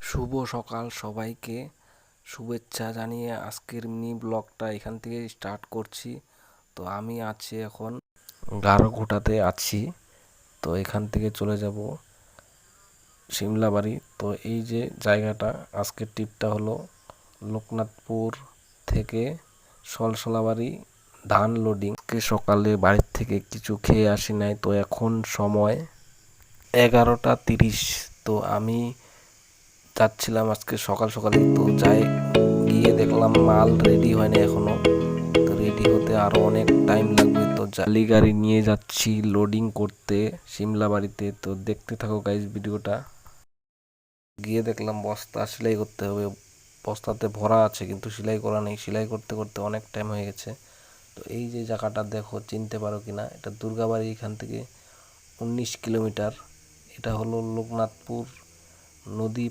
শুভ সকাল সবাইকে, শুভেচ্ছা জানিয়ে আজকের মিনি ব্লগটা এখান থেকে স্টার্ট করছি। তো আমি আছি এখন গারোঘোটাতে আছি। তো এখান থেকে চলে যাব শিমলাবাড়ি। তো এই যে জায়গাটা, আজকের ট্রিপটা হলো লোকনাথপুর থেকে সলসলাবাড়ি ধান লোডিং। আজকে সকালে বাড়ির থেকে কিছু খেয়ে আসি নাই, তো এখন সময় 11টা 30। তো আমি যাচ্ছিলাম আজকে সকাল সকালই, তো যাই গিয়ে দেখলাম মাল রেডি হয় না এখনো। তো রেডি হতে আরো অনেক টাইম লাগবে। তো জালি গাড়ি নিয়ে যাচ্ছি লোডিং করতে সিমলা বাড়িতে। তো দেখতে থাকো গাইজ ভিডিওটা। গিয়ে দেখলাম বস্তা সেলাই করতে হবে, বস্তাতে ভরা আছে কিন্তু সেলাই করা নেই। সেলাই করতে করতে অনেক টাইম হয়ে গেছে। তো এই যে জায়গাটা দেখো, চিনতে পারো কিনা, এটা দুর্গাবাড়ি এখান থেকে 19 কিলোমিটার। এটা হলো লোকনাথপুর নদী